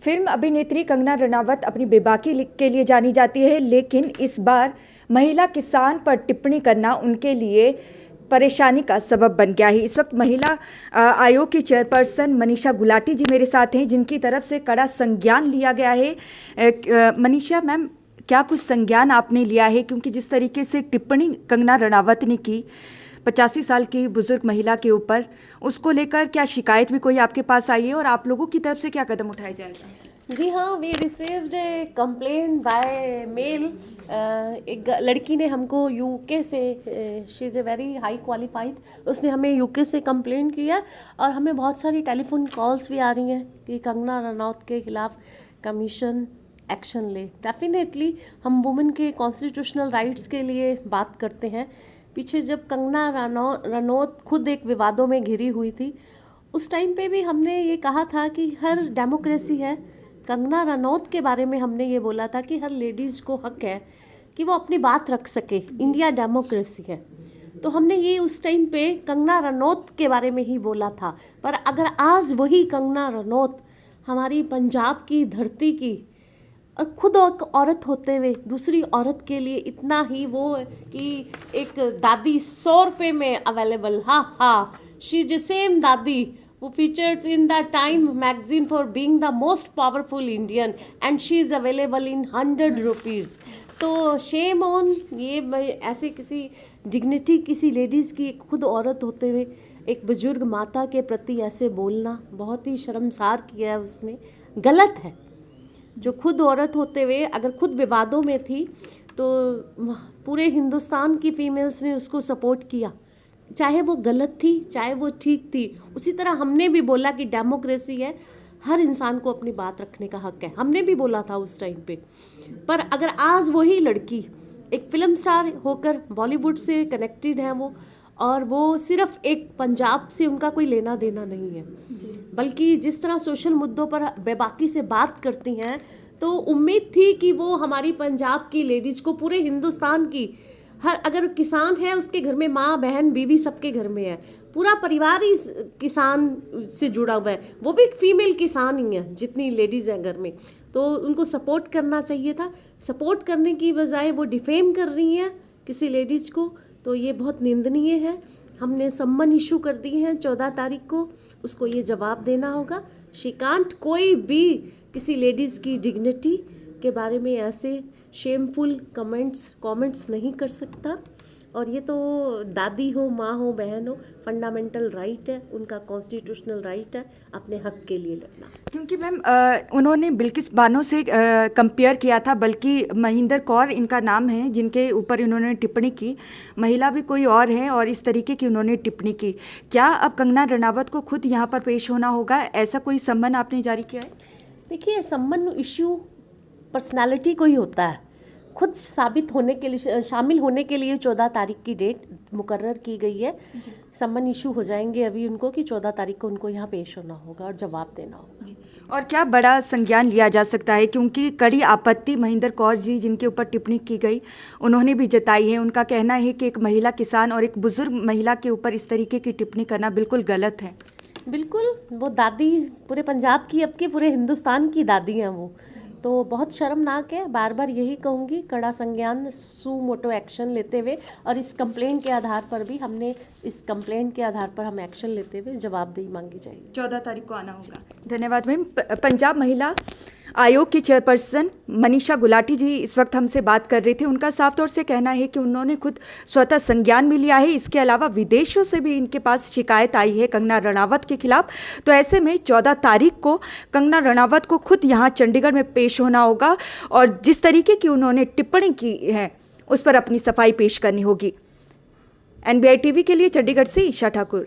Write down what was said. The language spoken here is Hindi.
फिल्म अभिनेत्री कंगना रनावत अपनी बेबाकी के लिए जानी जाती है, लेकिन इस बार महिला किसान पर टिप्पणी करना उनके लिए परेशानी का सबब बन गया है। इस वक्त महिला आयोग की चेयरपर्सन मनीषा गुलाटी जी मेरे साथ हैं, जिनकी तरफ से कड़ा संज्ञान लिया गया है। मनीषा मैम, क्या कुछ संज्ञान आपने लिया है? क्योंकि जिस तरीके से टिप्पणी कंगना रनावत ने की 85 साल की बुजुर्ग महिला के ऊपर, उसको लेकर क्या शिकायत भी कोई आपके पास आई है और आप लोगों की तरफ से क्या कदम उठाया जाएगा? जी हाँ, we received a complaint by mail. एक लड़की ने हमको यूके से, she is a very high qualified, उसने हमें यूके से कंप्लेंट किया और हमें बहुत सारी टेलीफोन कॉल्स भी आ रही हैं कि कंगना रनौत के खिलाफ कमीशन एक्शन ले। डेफिनेटली हम वुमेन के कॉन्स्टिट्यूशनल राइट्स के लिए बात करते हैं। पीछे जब कंगना रनौत खुद एक विवादों में घिरी हुई थी, उस टाइम पे भी हमने ये कहा था कि हर डेमोक्रेसी है। कंगना रनौत के बारे में हमने ये बोला था कि हर लेडीज़ को हक है कि वो अपनी बात रख सके, इंडिया डेमोक्रेसी है। तो हमने ये उस टाइम पे कंगना रनौत के बारे में ही बोला था। पर अगर आज वही कंगना रनौत हमारी पंजाब की धरती की और खुद एक औरत होते हुए दूसरी औरत के लिए इतना ही वो कि एक दादी 100 रुपये में अवेलेबल, हाँ शी इज सेम दादी who features in the Time magazine for being the most powerful Indian and she is available in 100 rupees। तो shame on ये ऐसे किसी डिग्निटी किसी लेडीज़ की खुद औरत होते हुए एक बुजुर्ग माता के प्रति ऐसे बोलना बहुत ही शर्मसार किया है उसने, गलत है। जो खुद औरत होते हुए अगर खुद विवादों में थी तो पूरे हिंदुस्तान की फीमेल्स ने उसको सपोर्ट किया, चाहे वो गलत थी चाहे वो ठीक थी। उसी तरह हमने भी बोला कि डेमोक्रेसी है, हर इंसान को अपनी बात रखने का हक है, हमने भी बोला था उस टाइम पे। पर अगर आज वही लड़की एक फिल्म स्टार होकर बॉलीवुड से कनेक्टेड है वो, और वो सिर्फ एक पंजाब से उनका कोई लेना देना नहीं है, बल्कि जिस तरह सोशल मुद्दों पर बेबाकी से बात करती हैं, तो उम्मीद थी कि वो हमारी पंजाब की लेडीज़ को, पूरे हिंदुस्तान की हर, अगर किसान है उसके घर में माँ बहन बीवी सबके घर में है, पूरा परिवार ही किसान से जुड़ा हुआ है, वो भी एक फीमेल किसान ही है जितनी लेडीज़ हैं घर में। तो उनको सपोर्ट करना चाहिए था। सपोर्ट करने की बजाय वो डिफेम कर रही हैं किसी लेडीज़ को, तो ये बहुत निंदनीय है। हमने सम्मन इशू कर दी हैं 14 तारीख को, उसको ये जवाब देना होगा। शी कांट, कोई भी किसी लेडीज़ की डिग्निटी के बारे में ऐसे शेमफुल कमेंट्स नहीं कर सकता। और ये तो दादी हो, माँ हो, बहन हो, फंडामेंटल राइट है, उनका कॉन्स्टिट्यूशनल राइट है अपने हक के लिए लड़ना। क्योंकि मैम उन्होंने बिल्किस बानो से कंपेयर किया था, बल्कि महेंद्र कौर इनका नाम है जिनके ऊपर इन्होंने टिप्पणी की, महिला भी कोई और है और इस तरीके की उन्होंने टिप्पणी की। क्या अब कंगना रनावत को खुद यहाँ पर पेश होना होगा? ऐसा कोई सम्मन आपने जारी किया है? देखिए, सम्मन इश्यू पर्सनालिटी को ही होता है। खुद साबित होने के लिए, शामिल होने के लिए 14 तारीख की डेट मुकर्रर की गई है। सम्मन इशू हो जाएंगे अभी उनको कि 14 तारीख को उनको यहाँ पेश होना होगा और जवाब देना होगा। और क्या बड़ा संज्ञान लिया जा सकता है? क्योंकि कड़ी आपत्ति महेंद्र कौर जी जिनके ऊपर टिप्पणी की गई उन्होंने भी जताई है। उनका कहना है कि एक महिला किसान और एक बुजुर्ग महिला के ऊपर इस तरीके की टिप्पणी करना बिल्कुल गलत है। बिल्कुल, वो दादी पूरे पंजाब की, अब के पूरे हिंदुस्तान की दादी हैं वो, तो बहुत शर्मनाक है। बार बार यही कहूँगी, कड़ा संज्ञान, सू मोटो एक्शन लेते हुए, और इस कंप्लेंट के आधार पर भी हमने, इस कंप्लेंट के आधार पर हम एक्शन लेते हुए जवाबदेही मांगी जाएगी। 14 तारीख को आना होगा। धन्यवाद मैम। पंजाब महिला आयोग की चेयरपर्सन मनीषा गुलाटी जी इस वक्त हमसे बात कर रहे थे। उनका साफ तौर से कहना है कि उन्होंने खुद स्वतः संज्ञान भी लिया है। इसके अलावा विदेशों से भी इनके पास शिकायत आई है कंगना रनावत के खिलाफ। तो ऐसे में 14 तारीख को कंगना रनावत को खुद यहाँ चंडीगढ़ में पेश होना होगा और जिस तरीके की उन्होंने टिप्पणी की है उस पर अपनी सफाई पेश करनी होगी। NBI TV के लिए चंडीगढ़ से ईशा ठाकुर।